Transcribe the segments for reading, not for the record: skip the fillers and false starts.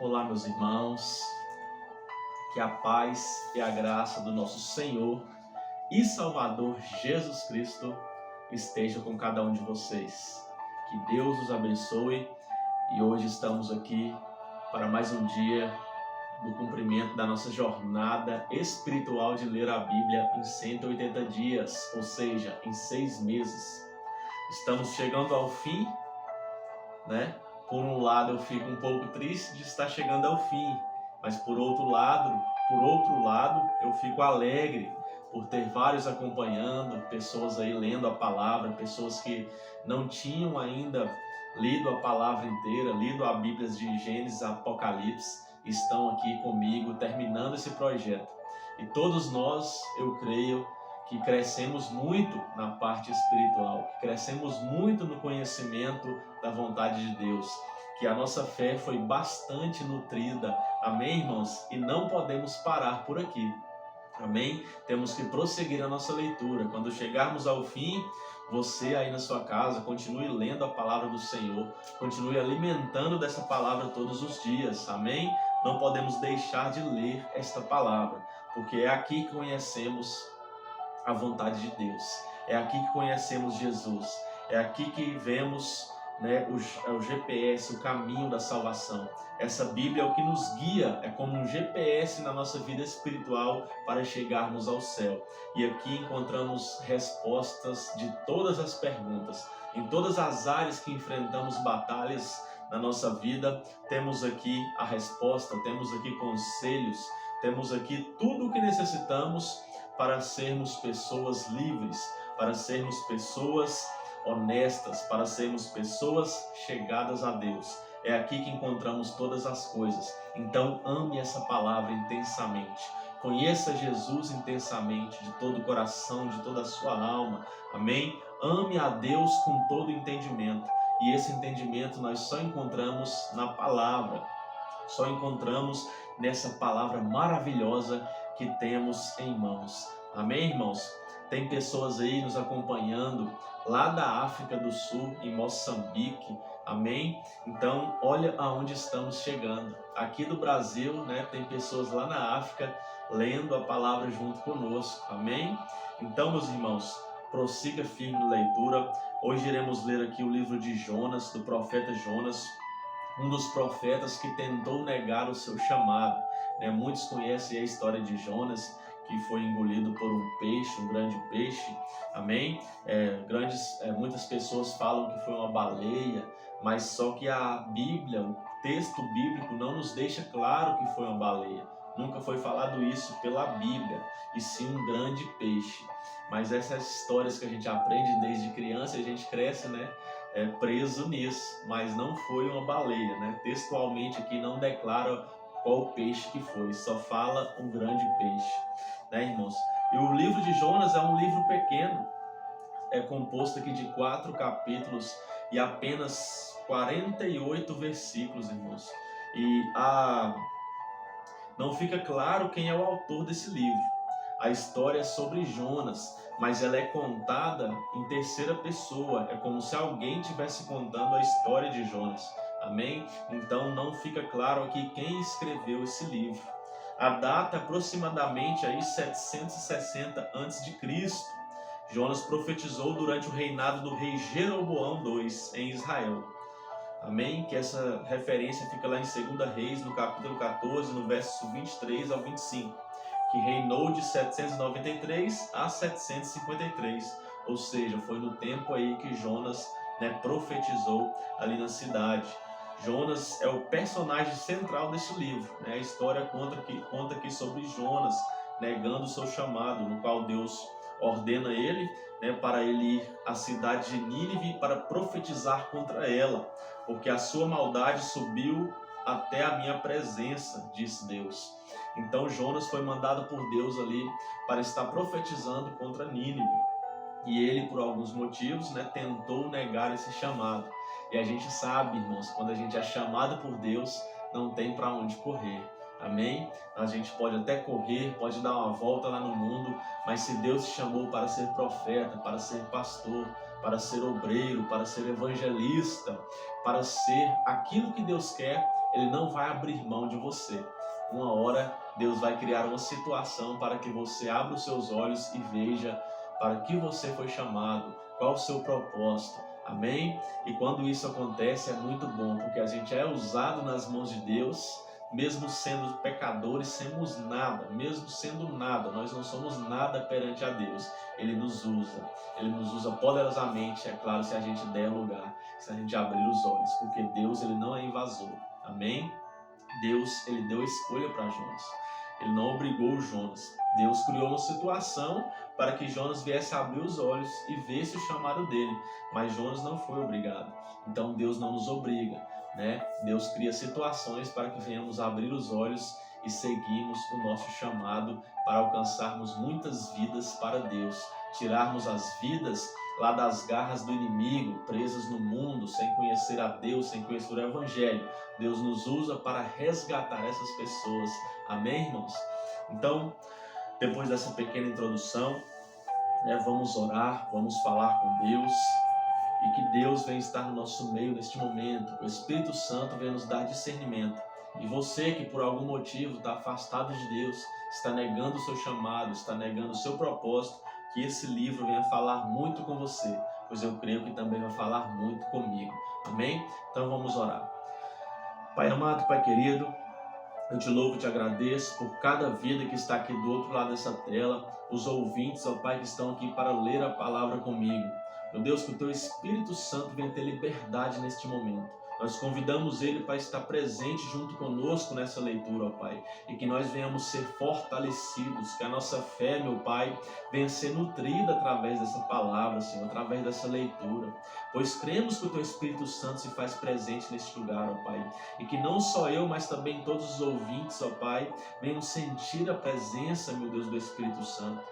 Olá, meus irmãos, que a paz e a graça do nosso Senhor e Salvador Jesus Cristo esteja com cada um de vocês. Que Deus os abençoe e hoje estamos aqui para mais um dia do cumprimento da nossa jornada espiritual de ler a Bíblia em 180 dias, ou seja, em 6 meses. Estamos chegando ao fim, né? Por um lado eu fico um pouco triste de estar chegando ao fim, mas por outro lado eu fico alegre por ter vários acompanhando, pessoas aí lendo a palavra, pessoas que não tinham ainda lido a palavra inteira, lido a Bíblia de Gênesis a Apocalipse, estão aqui comigo terminando esse projeto. E todos nós, eu creio, que crescemos muito na parte espiritual, que crescemos muito no conhecimento da vontade de Deus, que a nossa fé foi bastante nutrida, amém, irmãos? E não podemos parar por aqui, amém? Temos que prosseguir a nossa leitura. Quando chegarmos ao fim, você aí na sua casa, continue lendo a palavra do Senhor, continue alimentando dessa palavra todos os dias, amém? Não podemos deixar de ler esta palavra, porque é aqui que conhecemos a vontade de Deus. É aqui que conhecemos Jesus. É aqui que vemos, né, o GPS, o caminho da salvação. Essa Bíblia é o que nos guia, é como um GPS na nossa vida espiritual para chegarmos ao céu. E aqui encontramos respostas de todas as perguntas. Em todas as áreas que enfrentamos batalhas na nossa vida, temos aqui a resposta, temos aqui conselhos, temos aqui tudo o que necessitamos para sermos pessoas livres, para sermos pessoas honestas, para sermos pessoas chegadas a Deus. É aqui que encontramos todas as coisas. Então ame essa palavra intensamente. Conheça Jesus intensamente, de todo o coração, de toda a sua alma. Amém? Ame a Deus com todo o entendimento. E esse entendimento nós só encontramos na palavra. Só encontramos nessa palavra maravilhosa que temos em mãos. Amém, irmãos? Tem pessoas aí nos acompanhando lá da África do Sul, em Moçambique. Amém? Então, olha aonde estamos chegando. Aqui do Brasil, né, tem pessoas lá na África lendo a palavra junto conosco. Amém? Então, meus irmãos, prossiga firme na leitura. Hoje iremos ler aqui o livro de Jonas, do profeta Jonas, um dos profetas que tentou negar o seu chamado, né? Muitos conhecem a história de Jonas, que foi engolido por um peixe, um grande peixe, amém? Muitas pessoas falam que foi uma baleia, mas só que a Bíblia, o texto bíblico não nos deixa claro que foi uma baleia. Nunca foi falado isso pela Bíblia, e sim um grande peixe. Mas essas histórias que a gente aprende desde criança, a gente cresce, né? Preso nisso, mas não foi uma baleia, né? Textualmente aqui não declara qual peixe que foi, só fala um grande peixe, né, irmãos? E o livro de Jonas é um livro pequeno, é composto aqui de 4 capítulos e apenas 48 versículos, irmãos. E não fica claro quem é o autor desse livro. A história é sobre Jonas, mas ela é contada em terceira pessoa. É como se alguém estivesse contando a história de Jonas. Amém? Então não fica claro aqui quem escreveu esse livro. A data aproximadamente aí 760 a.C. Jonas profetizou durante o reinado do rei Jeroboão II em Israel. Amém? Que essa referência fica lá em 2 Reis, no capítulo 14, no verso 23 ao 25. Que reinou de 793 a 753, ou seja, foi no tempo aí que Jonas, né, profetizou ali na cidade. Jonas é o personagem central desse livro, né? A história conta aqui sobre Jonas negando o seu chamado, no qual Deus ordena ele, né, para ele ir à cidade de Nínive para profetizar contra ela, porque a sua maldade subiu até a minha presença, disse Deus. Então Jonas foi mandado por Deus ali para estar profetizando contra Nínive. E ele, por alguns motivos, né, tentou negar esse chamado. E a gente sabe, irmãos, quando a gente é chamado por Deus, não tem para onde correr. Amém? A gente pode até correr, pode dar uma volta lá no mundo, mas se Deus te chamou para ser profeta, para ser pastor, para ser obreiro, para ser evangelista, para ser aquilo que Deus quer, Ele não vai abrir mão de você. Uma hora Deus vai criar uma situação para que você abra os seus olhos e veja para que você foi chamado, qual o seu propósito. Amém? E quando isso acontece é muito bom, porque a gente é usado nas mãos de Deus. Mesmo sendo pecadores, somos nada, mesmo sendo nada, nós não somos nada perante a Deus. Ele nos usa poderosamente, é claro, se a gente der lugar, se a gente abrir os olhos, porque Deus, ele não é invasor, amém? Deus, ele deu escolha para Jonas, ele não obrigou Jonas. Deus criou uma situação para que Jonas viesse a abrir os olhos e visse o chamado dele, mas Jonas não foi obrigado. Então Deus não nos obriga, né? Deus cria situações para que venhamos abrir os olhos e seguirmos o nosso chamado para alcançarmos muitas vidas para Deus, tirarmos as vidas lá das garras do inimigo, presas no mundo, sem conhecer a Deus, sem conhecer o Evangelho. Deus nos usa para resgatar essas pessoas. Amém, irmãos? Então, depois dessa pequena introdução, vamos orar, vamos falar com Deus, e que Deus venha estar no nosso meio neste momento. O Espírito Santo venha nos dar discernimento. E você que por algum motivo está afastado de Deus, está negando o seu chamado, está negando o seu propósito, que esse livro venha falar muito com você, pois eu creio que também vai falar muito comigo. Amém? Então vamos orar. Pai amado, Pai querido, eu te louvo e te agradeço por cada vida que está aqui do outro lado dessa tela, os ouvintes, ó Pai, que estão aqui para ler a palavra comigo. Meu Deus, que o Teu Espírito Santo venha ter liberdade neste momento. Nós convidamos Ele para estar presente junto conosco nessa leitura, ó Pai, e que nós venhamos ser fortalecidos, que a nossa fé, meu Pai, venha ser nutrida através dessa palavra, Senhor, através dessa leitura, pois cremos que o Teu Espírito Santo se faz presente neste lugar, ó Pai, e que não só eu, mas também todos os ouvintes, ó Pai, venham sentir a presença, meu Deus, do Espírito Santo.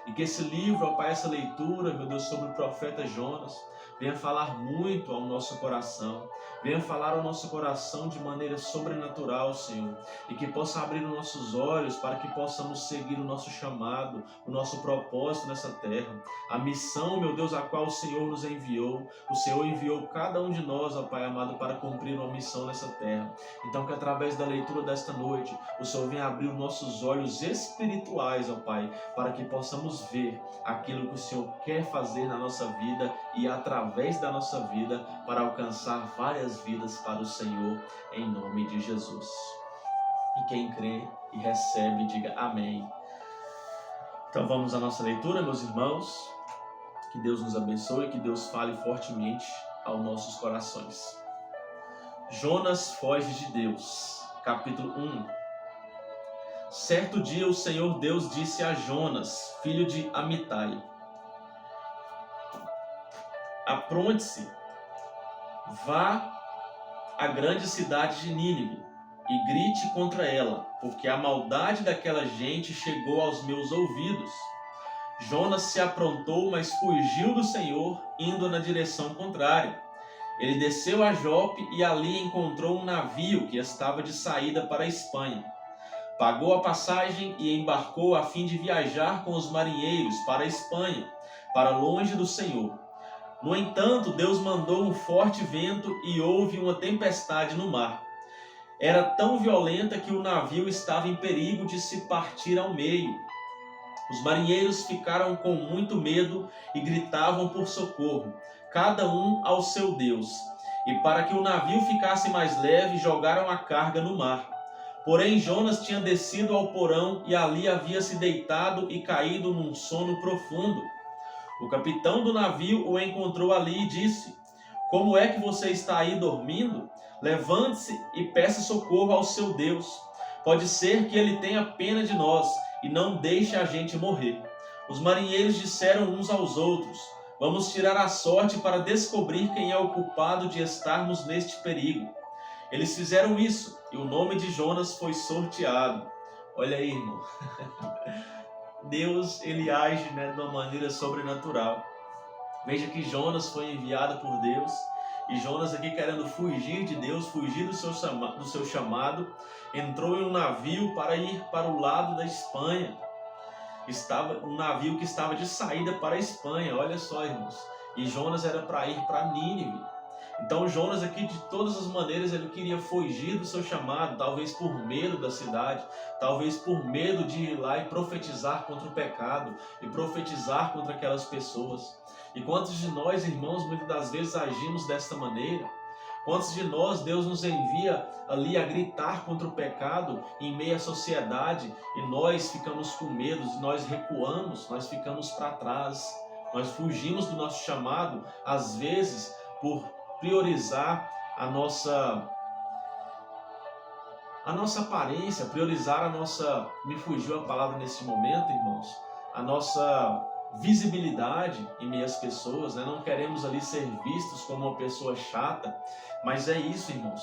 E que esse livro, ó Pai, essa leitura, meu Deus, sobre o profeta Jonas, venha falar muito ao nosso coração. Venha falar ao nosso coração de maneira sobrenatural, Senhor. E que possa abrir os nossos olhos para que possamos seguir o nosso chamado, o nosso propósito nessa terra. A missão, meu Deus, a qual o Senhor nos enviou. O Senhor enviou cada um de nós, ó Pai amado, para cumprir uma missão nessa terra. Então que através da leitura desta noite, o Senhor venha abrir os nossos olhos espirituais, ó Pai, para que possamos ver aquilo que o Senhor quer fazer na nossa vida e através da nossa vida para alcançar várias vidas para o Senhor, em nome de Jesus. E quem crê e recebe, diga amém. Então vamos à nossa leitura, meus irmãos. Que Deus nos abençoe, que Deus fale fortemente aos nossos corações. Jonas foge de Deus, capítulo 1. Certo dia o Senhor Deus disse a Jonas, filho de Amitai: apronte-se, vá à grande cidade de Nínive e grite contra ela, porque a maldade daquela gente chegou aos meus ouvidos. Jonas se aprontou, mas fugiu do Senhor, indo na direção contrária. Ele desceu a Jope e ali encontrou um navio que estava de saída para a Espanha. Pagou a passagem e embarcou a fim de viajar com os marinheiros para a Espanha, para longe do Senhor. No entanto, Deus mandou um forte vento e houve uma tempestade no mar. Era tão violenta que o navio estava em perigo de se partir ao meio. Os marinheiros ficaram com muito medo e gritavam por socorro, cada um ao seu Deus. E para que o navio ficasse mais leve, jogaram a carga no mar. Porém, Jonas tinha descido ao porão e ali havia se deitado e caído num sono profundo. O capitão do navio o encontrou ali e disse: como é que você está aí dormindo? Levante-se e peça socorro ao seu Deus. Pode ser que ele tenha pena de nós e não deixe a gente morrer. Os marinheiros disseram uns aos outros: vamos tirar a sorte para descobrir quem é o culpado de estarmos neste perigo. Eles fizeram isso e o nome de Jonas foi sorteado. Olha aí, irmão. Deus, ele age, de uma maneira sobrenatural. Veja que Jonas foi enviado por Deus E Jonas aqui querendo fugir de Deus, fugir do seu chamado, entrou em um navio para ir para o lado da Espanha. Estava um navio que estava de saída para a Espanha, olha só, irmãos. E Jonas era para ir para Nínive. Então Jonas aqui, de todas as maneiras, ele queria fugir do seu chamado, talvez por medo da cidade, talvez por medo de ir lá e profetizar contra o pecado, e profetizar contra aquelas pessoas. E quantos de nós, irmãos, muitas das vezes agimos desta maneira? Quantos de nós Deus nos envia ali a gritar contra o pecado em meio à sociedade e nós ficamos com medo, nós recuamos, nós ficamos para trás, nós fugimos do nosso chamado, às vezes por priorizar a nossa aparência, priorizar a nossa, me fugiu a palavra nesse momento, irmãos, a nossa visibilidade em meio às pessoas, né? Não queremos ali ser vistos como uma pessoa chata, mas é isso, irmãos.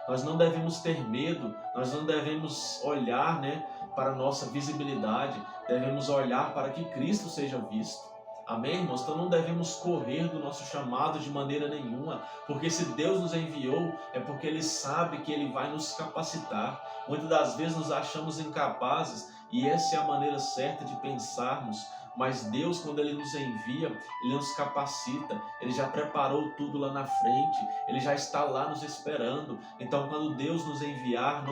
Nós não devemos ter medo, nós não devemos olhar, né, para a nossa visibilidade, devemos olhar para que Cristo seja visto. Amém, irmãos? Então não devemos correr do nosso chamado de maneira nenhuma, porque se Deus nos enviou, é porque Ele sabe que Ele vai nos capacitar. Muitas das vezes nos achamos incapazes e essa é a maneira certa de pensarmos, mas Deus, quando Ele nos envia, Ele nos capacita, Ele já preparou tudo lá na frente, Ele já está lá nos esperando. Então quando Deus nos enviar,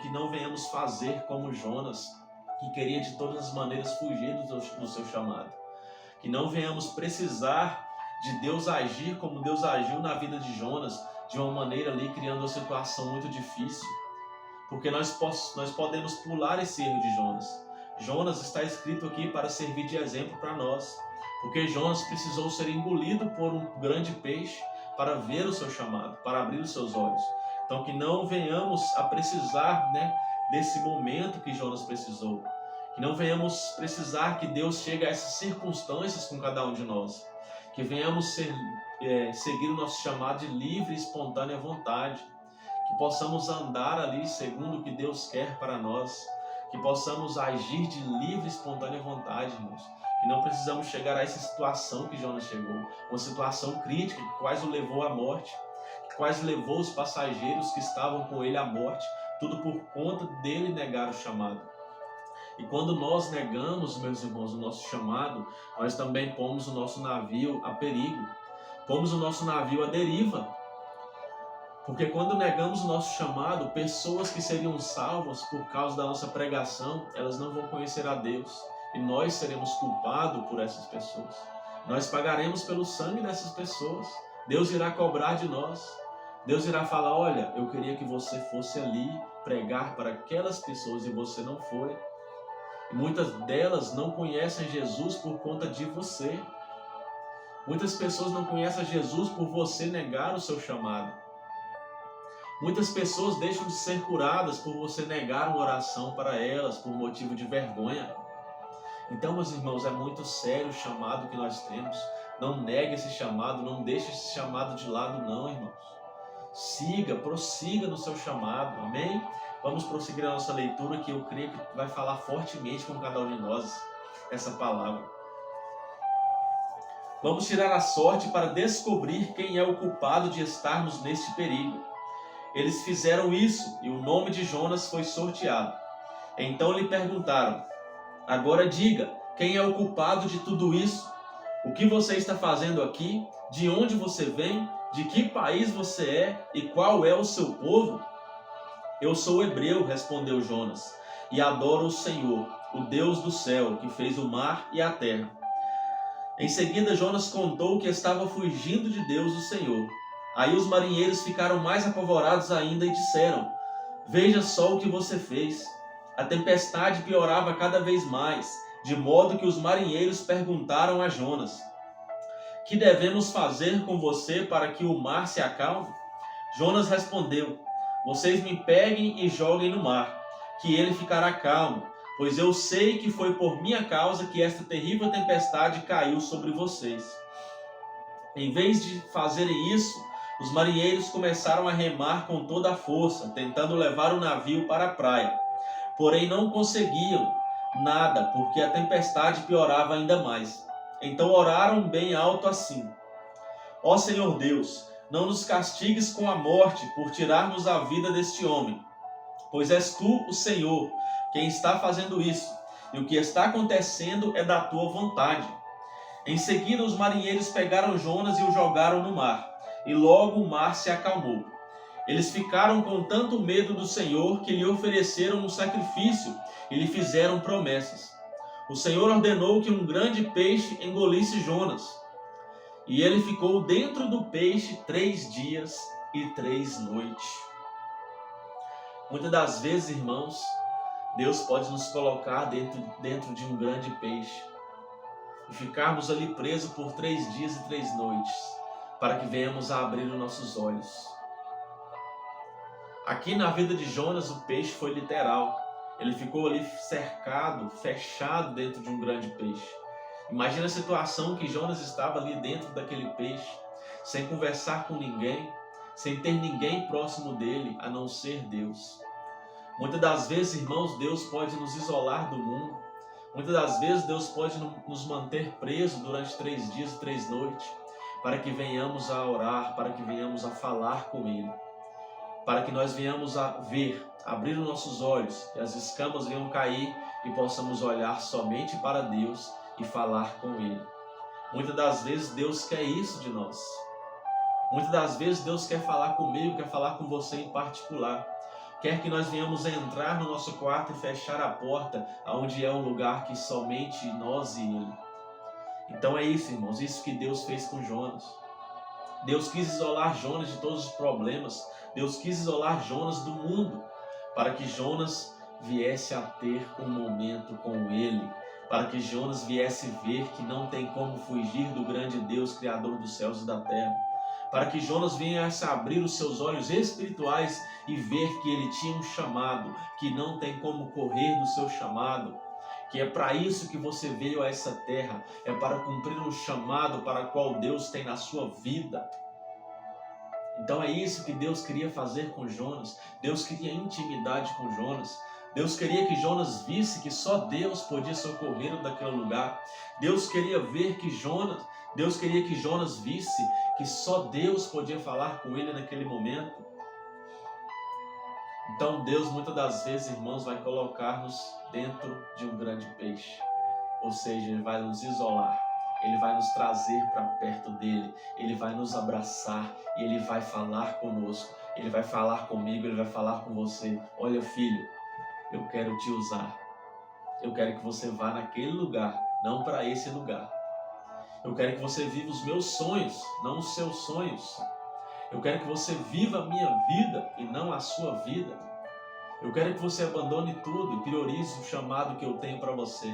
que não venhamos fazer como Jonas, que queria de todas as maneiras fugir do seu chamado. Que não venhamos precisar de Deus agir como Deus agiu na vida de Jonas, de uma maneira ali criando uma situação muito difícil. Porque nós podemos pular esse erro de Jonas. Jonas está escrito aqui para servir de exemplo para nós. Porque Jonas precisou ser engolido por um grande peixe para ver o seu chamado, para abrir os seus olhos. Então que não venhamos a precisar, né, desse momento que Jonas precisou. Que não venhamos precisar que Deus chegue a essas circunstâncias com cada um de nós. Que venhamos seguir o nosso chamado de livre e espontânea vontade. Que possamos andar ali segundo o que Deus quer para nós. Que possamos agir de livre e espontânea vontade, irmãos. Que não precisamos chegar a essa situação que Jonas chegou. Uma situação crítica que quase o levou à morte. Que quase levou os passageiros que estavam com ele à morte. Tudo por conta dele negar o chamado. E quando nós negamos, meus irmãos, o nosso chamado, nós também pomos o nosso navio a perigo. Pomos o nosso navio à deriva. Porque quando negamos o nosso chamado, pessoas que seriam salvas por causa da nossa pregação, elas não vão conhecer a Deus. E nós seremos culpados por essas pessoas. Nós pagaremos pelo sangue dessas pessoas. Deus irá cobrar de nós. Deus irá falar, olha, eu queria que você fosse ali pregar para aquelas pessoas e você não foi. E muitas delas não conhecem Jesus por conta de você. Muitas pessoas não conhecem Jesus por você negar o seu chamado. Muitas pessoas deixam de ser curadas por você negar uma oração para elas por motivo de vergonha. Então, meus irmãos, é muito sério o chamado que nós temos. Não negue esse chamado, não deixe esse chamado de lado não, irmãos. Prossiga no seu chamado, amém? Vamos prosseguir a nossa leitura, que eu creio que vai falar fortemente com cada um de nós essa palavra. Vamos tirar a sorte para descobrir quem é o culpado de estarmos neste perigo. Eles fizeram isso e o nome de Jonas foi sorteado. Então lhe perguntaram, agora diga, quem é o culpado de tudo isso? O que você está fazendo aqui? De onde você vem? De que país você é? E qual é o seu povo? Eu sou hebreu, respondeu Jonas, e adoro o Senhor, o Deus do céu, que fez o mar e a terra. Em seguida, Jonas contou que estava fugindo de Deus, o Senhor. Aí os marinheiros ficaram mais apavorados ainda e disseram, veja só o que você fez. A tempestade piorava cada vez mais, de modo que os marinheiros perguntaram a Jonas, que devemos fazer com você para que o mar se acalme? Jonas respondeu, vocês me peguem e joguem no mar, que ele ficará calmo, pois eu sei que foi por minha causa que esta terrível tempestade caiu sobre vocês. Em vez de fazerem isso, os marinheiros começaram a remar com toda a força, tentando levar o navio para a praia. Porém não conseguiam nada, porque a tempestade piorava ainda mais. Então oraram bem alto assim, Ó Senhor Deus, não nos castigues com a morte por tirarmos a vida deste homem, pois és tu, o Senhor, quem está fazendo isso, e o que está acontecendo é da tua vontade. Em seguida, os marinheiros pegaram Jonas e o jogaram no mar, e logo o mar se acalmou. Eles ficaram com tanto medo do Senhor que lhe ofereceram um sacrifício e lhe fizeram promessas. O Senhor ordenou que um grande peixe engolisse Jonas, e ele ficou dentro do peixe 3 dias e 3 noites. Muitas das vezes, irmãos, Deus pode nos colocar dentro de um grande peixe e ficarmos ali presos por 3 dias e 3 noites, para que venhamos a abrir os nossos olhos. Aqui na vida de Jonas, o peixe foi literal. Ele ficou ali cercado, fechado dentro de um grande peixe. Imagina a situação que Jonas estava ali dentro daquele peixe, sem conversar com ninguém, sem ter ninguém próximo dele, a não ser Deus. Muitas das vezes, irmãos, Deus pode nos isolar do mundo. Muitas das vezes, Deus pode nos manter presos durante 3 dias e 3 noites, para que venhamos a orar, para que venhamos a falar com Ele, para que nós venhamos a ver, abrir os nossos olhos, e as escamas venham cair e possamos olhar somente para Deus e falar com Ele. Muitas das vezes Deus quer isso de nós. Muitas das vezes Deus quer falar comigo, quer falar com você em particular. Quer que nós venhamos a entrar no nosso quarto e fechar a porta, onde é um lugar que somente nós e Ele. Então é isso, irmãos, isso que Deus fez com Jonas. Deus quis isolar Jonas de todos os problemas. Deus quis isolar Jonas do mundo, para que Jonas viesse a ter um momento com Ele, para que Jonas viesse ver que não tem como fugir do grande Deus, Criador dos céus e da terra, para que Jonas viesse a abrir os seus olhos espirituais e ver que ele tinha um chamado, que não tem como correr do seu chamado, que é para isso que você veio a essa terra, é para cumprir um chamado para o qual Deus tem na sua vida. Então é isso que Deus queria fazer com Jonas. Deus queria intimidade com Jonas. Deus queria que Jonas visse que só Deus podia socorrê-lo daquele lugar. Deus queria que Jonas visse que só Deus podia falar com ele naquele momento. Então Deus muitas das vezes, irmãos, vai colocar-nos dentro de um grande peixe. Ou seja, Ele vai nos isolar. Ele vai nos trazer para perto dele, Ele vai nos abraçar e Ele vai falar conosco, Ele vai falar comigo, Ele vai falar com você. Olha, filho, eu quero te usar, eu quero que você vá naquele lugar, não para esse lugar. Eu quero que você viva os meus sonhos, não os seus sonhos. Eu quero que você viva a minha vida e não a sua vida. Eu quero que você abandone tudo e priorize o chamado que eu tenho para você.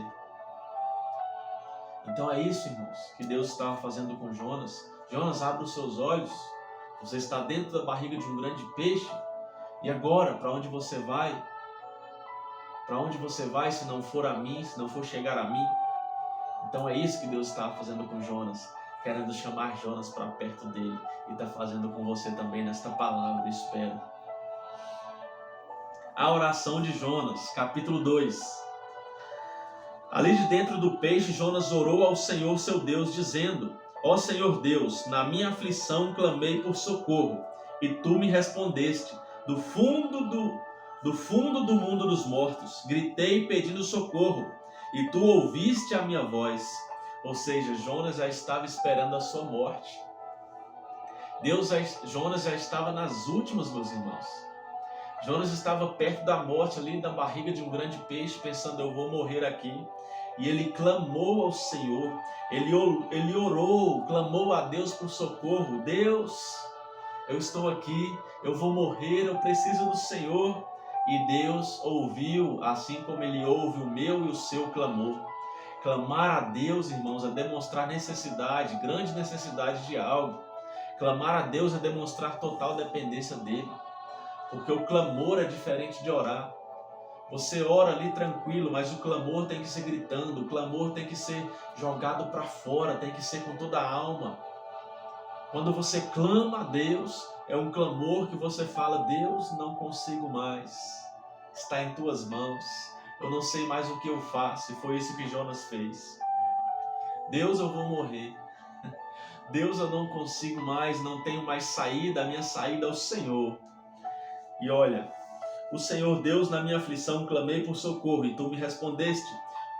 Então é isso, irmãos, que Deus estava fazendo com Jonas. Jonas, abre os seus olhos. Você está dentro da barriga de um grande peixe. E agora, para onde você vai? Para onde você vai se não for a mim, se não for chegar a mim? Então é isso que Deus estava fazendo com Jonas, querendo chamar Jonas para perto dele. E está fazendo com você também nesta palavra, espero. A oração de Jonas, capítulo 2. Ali de dentro do peixe, Jonas orou ao Senhor seu Deus, dizendo: Ó Senhor Deus, na minha aflição clamei por socorro, e tu me respondeste. Do fundo do mundo dos mortos, gritei pedindo socorro, e tu ouviste a minha voz. Ou seja, Jonas já estava esperando a sua morte. Jonas já estava nas últimas, meus irmãos. Jonas estava perto da morte, ali da barriga de um grande peixe, pensando: eu vou morrer aqui. E ele clamou ao Senhor, ele orou, clamou a Deus por socorro. Deus, eu estou aqui, eu vou morrer, eu preciso do Senhor. E Deus ouviu, assim como Ele ouve o meu e o seu clamor. Clamar a Deus, irmãos, é demonstrar necessidade, grande necessidade de algo. Clamar a Deus é demonstrar total dependência dEle. Porque o clamor é diferente de orar. Você ora ali tranquilo, mas o clamor tem que ser gritando, o clamor tem que ser jogado para fora, tem que ser com toda a alma. Quando você clama a Deus, é um clamor que você fala: Deus, não consigo mais, está em tuas mãos, eu não sei mais o que eu faço. E foi isso que Jonas fez. Deus, eu vou morrer. Deus, eu não consigo mais, não tenho mais saída, a minha saída é o Senhor. E olha, o Senhor Deus, na minha aflição, clamei por socorro, e tu me respondeste.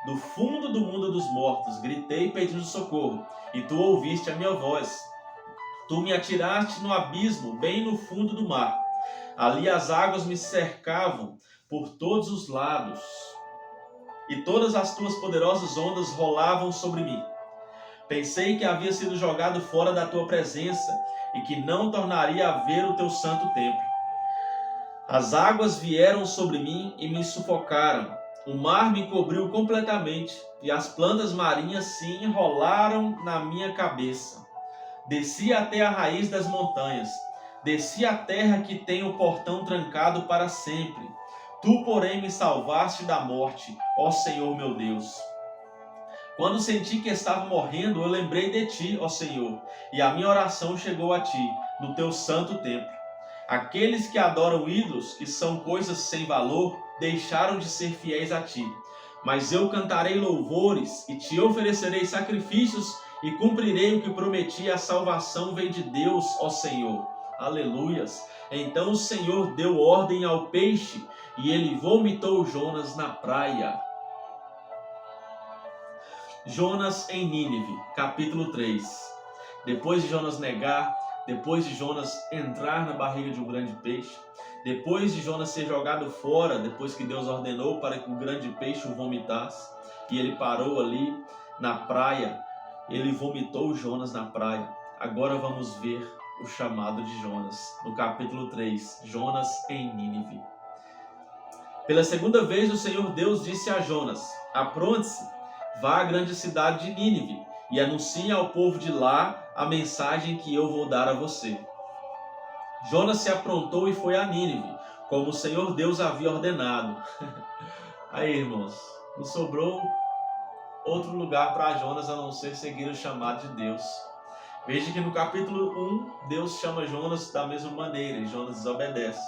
Do fundo do mundo dos mortos, gritei pedindo socorro, e tu ouviste a minha voz. Tu me atiraste no abismo, bem no fundo do mar. Ali as águas me cercavam por todos os lados, e todas as tuas poderosas ondas rolavam sobre mim. Pensei que havia sido jogado fora da tua presença, e que não tornaria a ver o teu santo templo. As águas vieram sobre mim e me sufocaram. O mar me cobriu completamente, e as plantas marinhas se enrolaram na minha cabeça. Desci até a raiz das montanhas, desci à terra que tem o portão trancado para sempre. Tu, porém, me salvaste da morte, ó Senhor meu Deus. Quando senti que estava morrendo, eu lembrei de ti, ó Senhor, e a minha oração chegou a ti, no teu santo templo. Aqueles que adoram ídolos, que são coisas sem valor, deixaram de ser fiéis a ti. Mas eu cantarei louvores e te oferecerei sacrifícios e cumprirei o que prometi. A salvação vem de Deus, ó Senhor. Aleluias. Então o Senhor deu ordem ao peixe e ele vomitou Jonas na praia. Jonas em Nínive, capítulo 3. Depois de Jonas negar, depois de Jonas entrar na barriga de um grande peixe, depois de Jonas ser jogado fora, depois que Deus ordenou para que o grande peixe o vomitasse, e ele parou ali na praia, ele vomitou Jonas na praia. Agora vamos ver o chamado de Jonas, no capítulo 3, Jonas em Nínive. Pela segunda vez o Senhor Deus disse a Jonas: apronte-se, vá à grande cidade de Nínive e anuncie ao povo de lá a mensagem que eu vou dar a você. Jonas se aprontou e foi a Nínive, como o Senhor Deus havia ordenado. Aí, irmãos, não sobrou outro lugar para Jonas a não ser seguir o chamado de Deus. Veja que no capítulo 1, Deus chama Jonas da mesma maneira e Jonas desobedece.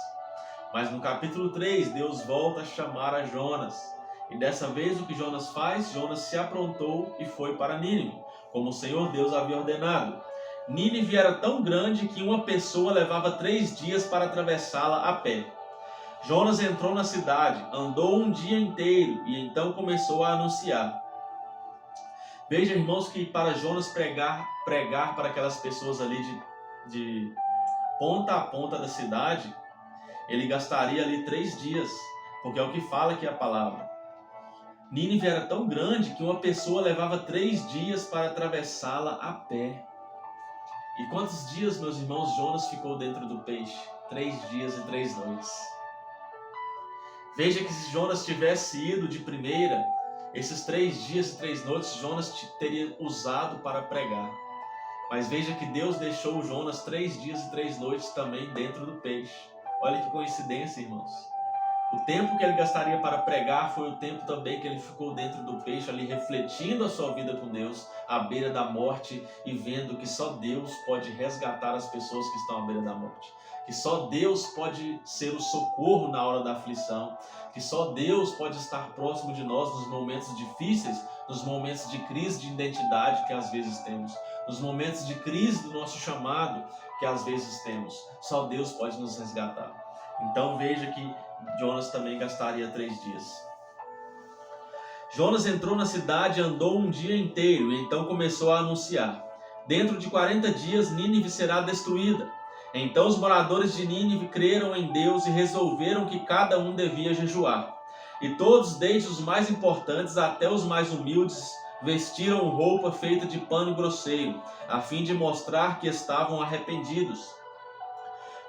Mas no capítulo 3, Deus volta a chamar a Jonas. E dessa vez o que Jonas faz? Jonas se aprontou e foi para Nínive, como o Senhor Deus havia ordenado. Nínive era tão grande que uma pessoa levava 3 dias para atravessá-la a pé. Jonas entrou na cidade, andou um dia inteiro e então começou a anunciar. Veja, irmãos, que para Jonas pregar para aquelas pessoas ali de ponta a ponta da cidade, ele gastaria ali 3 dias, porque é o que fala aqui a palavra. Nínive era tão grande que uma pessoa levava 3 dias para atravessá-la a pé. E quantos dias, meus irmãos, Jonas ficou dentro do peixe? 3 dias e 3 noites. Veja que se Jonas tivesse ido de primeira, esses 3 dias e 3 noites Jonas teria usado para pregar. Mas veja que Deus deixou Jonas 3 dias e 3 noites também dentro do peixe. Olha que coincidência, irmãos. O tempo que ele gastaria para pregar foi o tempo também que ele ficou dentro do peixe, ali refletindo a sua vida com Deus, à beira da morte e vendo que só Deus pode resgatar as pessoas que estão à beira da morte. Que só Deus pode ser o socorro na hora da aflição. Que só Deus pode estar próximo de nós nos momentos difíceis, nos momentos de crise de identidade que às vezes temos, nos momentos de crise do nosso chamado que às vezes temos. Só Deus pode nos resgatar. Então veja que Jonas também gastaria 3 dias. Jonas entrou na cidade e andou um dia inteiro, e então começou a anunciar: dentro de 40 dias Nínive será destruída. Então os moradores de Nínive creram em Deus e resolveram que cada um devia jejuar. E todos, desde os mais importantes até os mais humildes, vestiram roupa feita de pano grosseiro, a fim de mostrar que estavam arrependidos.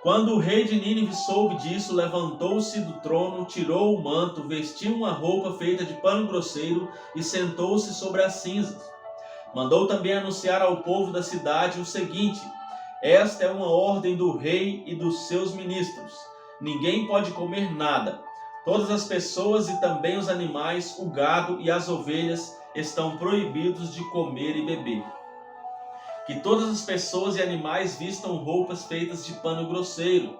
Quando o rei de Nínive soube disso, levantou-se do trono, tirou o manto, vestiu uma roupa feita de pano grosseiro e sentou-se sobre as cinzas. Mandou também anunciar ao povo da cidade o seguinte: esta é uma ordem do rei e dos seus ministros. Ninguém pode comer nada. Todas as pessoas e também os animais, o gado e as ovelhas estão proibidos de comer e beber. Que todas as pessoas e animais vistam roupas feitas de pano grosseiro.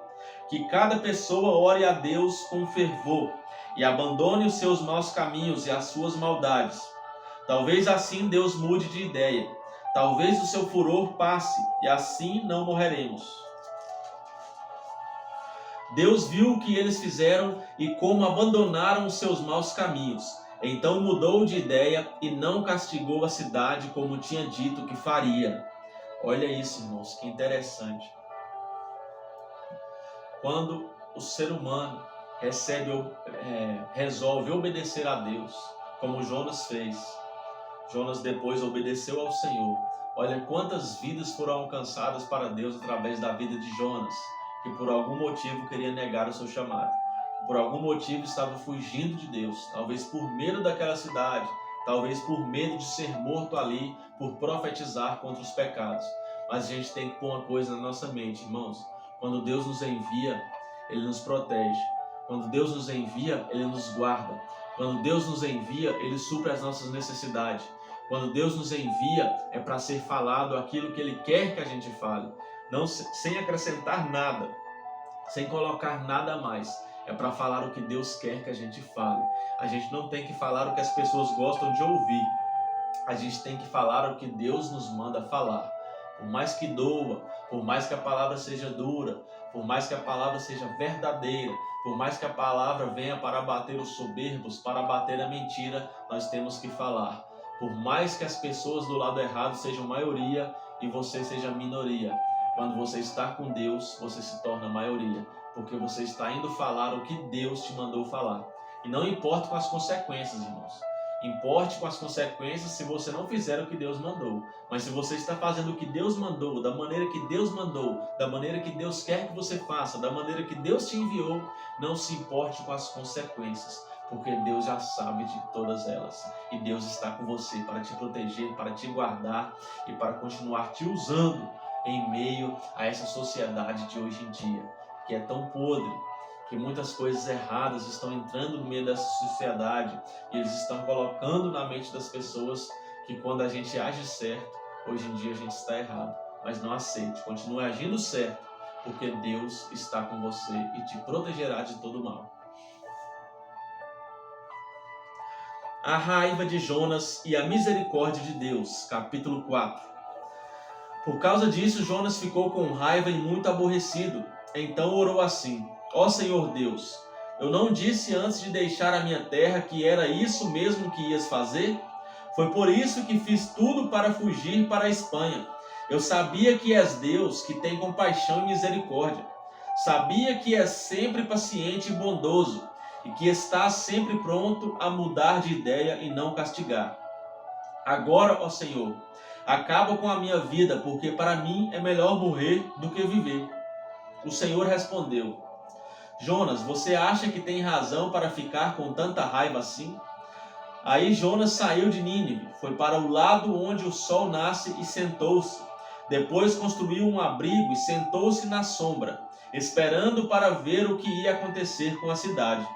Que cada pessoa ore a Deus com fervor e abandone os seus maus caminhos e as suas maldades. Talvez assim Deus mude de ideia. Talvez o seu furor passe e assim não morreremos. Deus viu o que eles fizeram e como abandonaram os seus maus caminhos. Então mudou de ideia e não castigou a cidade como tinha dito que faria. Olha isso, irmãos, que interessante. Quando o ser humano resolve obedecer a Deus, como Jonas fez, Jonas depois obedeceu ao Senhor. Olha quantas vidas foram alcançadas para Deus através da vida de Jonas, que por algum motivo queria negar o seu chamado, que por algum motivo estava fugindo de Deus, talvez por medo daquela cidade, talvez por medo de ser morto ali, por profetizar contra os pecados. Mas a gente tem que pôr uma coisa na nossa mente, irmãos. Quando Deus nos envia, Ele nos protege. Quando Deus nos envia, Ele nos guarda. Quando Deus nos envia, Ele supre as nossas necessidades. Quando Deus nos envia, é para ser falado aquilo que Ele quer que a gente fale. Não, sem acrescentar nada, sem colocar nada a mais. É para falar o que Deus quer que a gente fale. A gente não tem que falar o que as pessoas gostam de ouvir. A gente tem que falar o que Deus nos manda falar. Por mais que doa, por mais que a palavra seja dura, por mais que a palavra seja verdadeira, por mais que a palavra venha para abater os soberbos, para abater a mentira, nós temos que falar. Por mais que as pessoas do lado errado sejam maioria e você seja minoria, quando você está com Deus, você se torna maioria, porque você está indo falar o que Deus te mandou falar. E não importa com as consequências, irmãos. Importe com as consequências se você não fizer o que Deus mandou. Mas se você está fazendo o que Deus mandou, da maneira que Deus mandou, da maneira que Deus quer que você faça, da maneira que Deus te enviou, não se importe com as consequências, porque Deus já sabe de todas elas. E Deus está com você para te proteger, para te guardar e para continuar te usando em meio a essa sociedade de hoje em dia, que é tão podre, que muitas coisas erradas estão entrando no meio dessa sociedade e eles estão colocando na mente das pessoas que quando a gente age certo, hoje em dia a gente está errado. Mas não aceite, continue agindo certo, porque Deus está com você e te protegerá de todo mal. A raiva de Jonas e a misericórdia de Deus, capítulo 4. Por causa disso, Jonas ficou com raiva e muito aborrecido. Então orou assim: ó Senhor Deus, eu não disse antes de deixar a minha terra que era isso mesmo que ias fazer? Foi por isso que fiz tudo para fugir para a Espanha. Eu sabia que és Deus, que tem compaixão e misericórdia. Sabia que és sempre paciente e bondoso, e que estás sempre pronto a mudar de ideia e não castigar. Agora, ó Senhor, acaba com a minha vida, porque para mim é melhor morrer do que viver. O Senhor respondeu: Jonas, você acha que tem razão para ficar com tanta raiva assim? Aí Jonas saiu de Nínive, foi para o lado onde o sol nasce e sentou-se. Depois construiu um abrigo e sentou-se na sombra, esperando para ver o que ia acontecer com a cidade.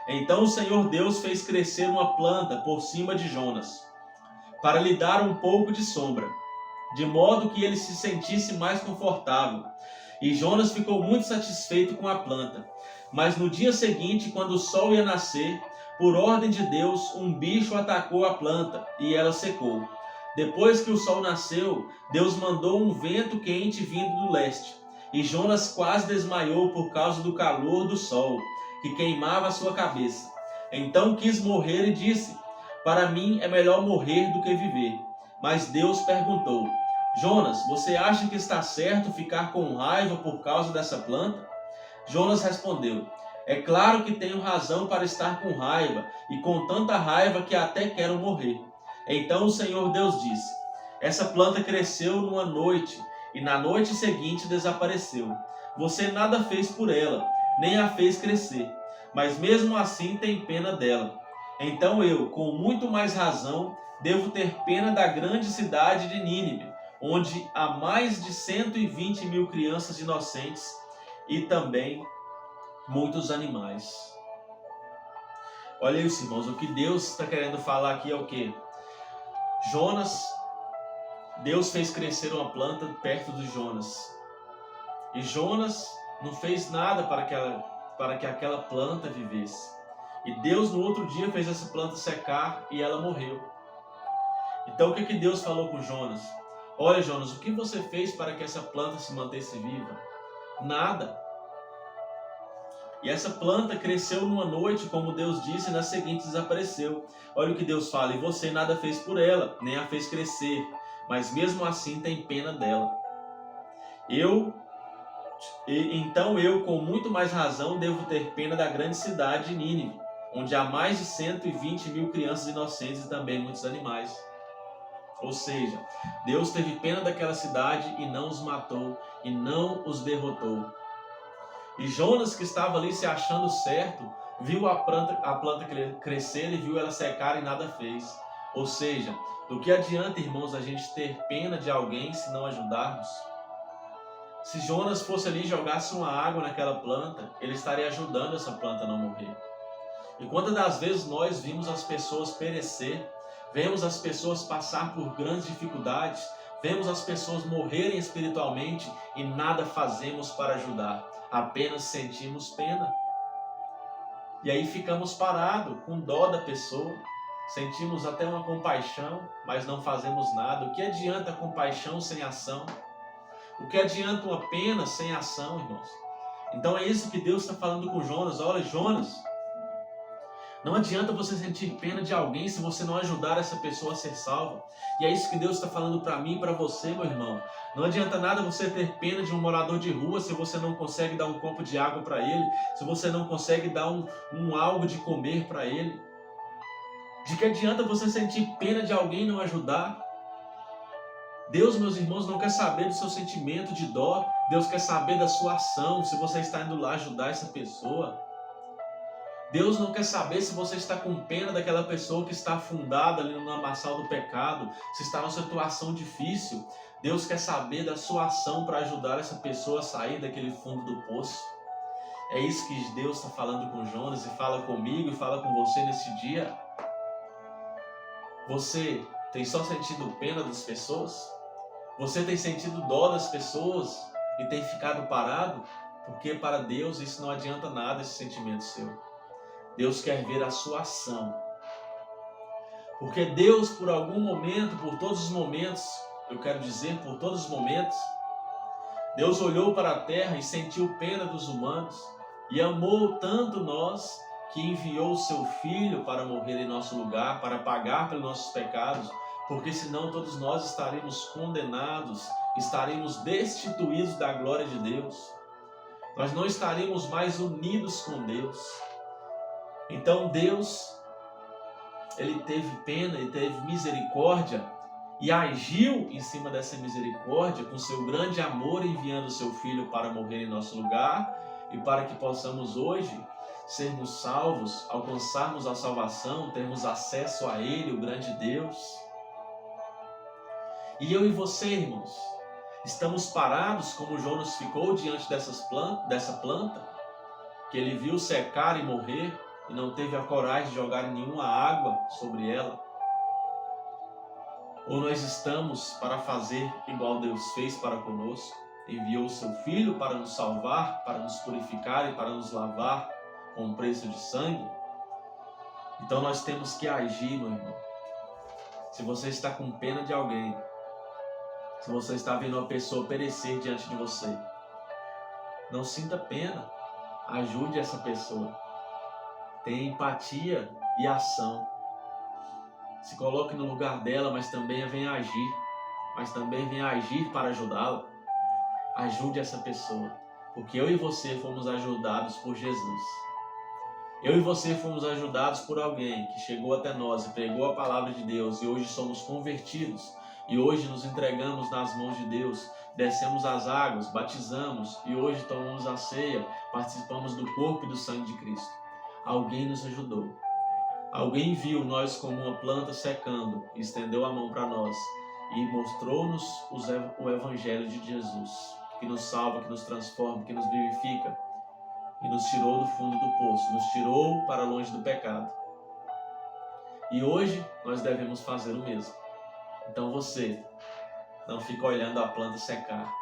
Então o Senhor Deus fez crescer uma planta por cima de Jonas, para lhe dar um pouco de sombra, de modo que ele se sentisse mais confortável. E Jonas ficou muito satisfeito com a planta. Mas no dia seguinte, quando o sol ia nascer, por ordem de Deus, um bicho atacou a planta e ela secou. Depois que o sol nasceu, Deus mandou um vento quente vindo do leste. E Jonas quase desmaiou por causa do calor do sol, que queimava a sua cabeça. Então quis morrer e disse: para mim é melhor morrer do que viver. Mas Deus perguntou: Jonas, você acha que está certo ficar com raiva por causa dessa planta? Jonas respondeu: é claro que tenho razão para estar com raiva, e com tanta raiva que até quero morrer. Então o Senhor Deus disse: essa planta cresceu numa noite, e na noite seguinte desapareceu. Você nada fez por ela, nem a fez crescer, mas mesmo assim tem pena dela. Então eu, com muito mais razão, devo ter pena da grande cidade de Nínive, onde há mais de 120 mil crianças inocentes e também muitos animais. Olha isso, irmãos, o que Deus está querendo falar aqui é o quê? Deus fez crescer uma planta perto de Jonas. E Jonas não fez nada para que aquela planta vivesse. E Deus no outro dia fez essa planta secar e ela morreu. Então o que Deus falou com Jonas? Olha, Jonas, o que você fez para que essa planta se mantesse viva? Nada. E essa planta cresceu numa noite, como Deus disse, e na seguinte desapareceu. Olha o que Deus fala: e você nada fez por ela, nem a fez crescer, mas mesmo assim tem pena dela. Então eu, com muito mais razão, devo ter pena da grande cidade de Nínive, onde há mais de 120 mil crianças inocentes e também muitos animais. Ou seja, Deus teve pena daquela cidade e não os matou, e não os derrotou. E Jonas, que estava ali se achando certo, viu a planta crescer e viu ela secar e nada fez. Ou seja, do que adianta, irmãos, a gente ter pena de alguém se não ajudarmos? Se Jonas fosse ali e jogasse uma água naquela planta, ele estaria ajudando essa planta a não morrer. E quantas das vezes nós vimos as pessoas perecer, vemos as pessoas passar por grandes dificuldades, vemos as pessoas morrerem espiritualmente e nada fazemos para ajudar, apenas sentimos pena. E aí ficamos parados, com dó da pessoa, sentimos até uma compaixão, mas não fazemos nada. O que adianta a compaixão sem ação? O que adianta uma pena sem ação, irmãos? Então é isso que Deus está falando com Jonas. Olha, Jonas, não adianta você sentir pena de alguém se você não ajudar essa pessoa a ser salva. E é isso que Deus está falando para mim e para você, meu irmão. Não adianta nada você ter pena de um morador de rua se você não consegue dar um copo de água para ele, se você não consegue dar algo de comer para ele. De que adianta você sentir pena de alguém e não ajudar? Deus, meus irmãos, não quer saber do seu sentimento de dó. Deus quer saber da sua ação, se você está indo lá ajudar essa pessoa. Deus não quer saber se você está com pena daquela pessoa que está afundada ali no lamaçal do pecado, se está numa situação difícil. Deus quer saber da sua ação para ajudar essa pessoa a sair daquele fundo do poço. É isso que Deus está falando com Jonas e fala comigo e fala com você nesse dia. Você tem só sentido pena das pessoas? Você tem sentido dó das pessoas e tem ficado parado? Porque para Deus isso não adianta nada, esse sentimento seu. Deus quer ver a sua ação. Porque Deus, por algum momento, por todos os momentos, eu quero dizer, por todos os momentos, Deus olhou para a terra e sentiu pena dos humanos e amou tanto nós que enviou o seu Filho para morrer em nosso lugar, para pagar pelos nossos pecados, porque senão todos nós estaríamos condenados, estaríamos destituídos da glória de Deus. Nós não estaríamos mais unidos com Deus. Então Deus, Ele teve pena, Ele teve misericórdia e agiu em cima dessa misericórdia com seu grande amor, enviando o seu Filho para morrer em nosso lugar e para que possamos hoje sermos salvos, alcançarmos a salvação, termos acesso a Ele, o grande Deus. E eu e você, irmãos, estamos parados como Jonas ficou diante dessa planta, que ele viu secar e morrer e não teve a coragem de jogar nenhuma água sobre ela? Ou nós estamos para fazer igual Deus fez para conosco, enviou o seu Filho para nos salvar, para nos purificar e para nos lavar com um preço de sangue? Então nós temos que agir, meu irmão. Se você está com pena de alguém, se você está vendo uma pessoa perecer diante de você, não sinta pena, ajude essa pessoa. Tenha empatia e ação. Se coloque no lugar dela, mas também venha agir para ajudá-la. Ajude essa pessoa, porque eu e você fomos ajudados por Jesus. Eu e você fomos ajudados por alguém que chegou até nós e pregou a palavra de Deus e hoje somos convertidos e hoje nos entregamos nas mãos de Deus, descemos as águas, batizamos e hoje tomamos a ceia, participamos do corpo e do sangue de Cristo. Alguém nos ajudou. Alguém viu nós como uma planta secando e estendeu a mão para nós e mostrou-nos o Evangelho de Jesus, que nos salva, que nos transforma, que nos vivifica e nos tirou do fundo do poço, nos tirou para longe do pecado. E hoje nós devemos fazer o mesmo. Então você não fica olhando a planta secar,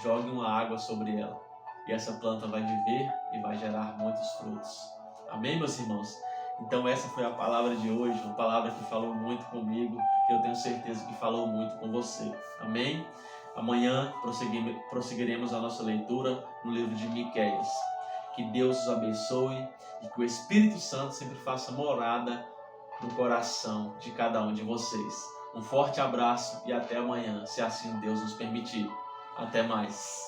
jogue uma água sobre ela e essa planta vai viver e vai gerar muitos frutos. Amém, meus irmãos? Então essa foi a palavra de hoje, uma palavra que falou muito comigo, e eu tenho certeza que falou muito com você. Amém? Amanhã prosseguiremos a nossa leitura no livro de Miqueias. Que Deus os abençoe e que o Espírito Santo sempre faça morada no coração de cada um de vocês. Um forte abraço e até amanhã, se assim Deus nos permitir. Até mais.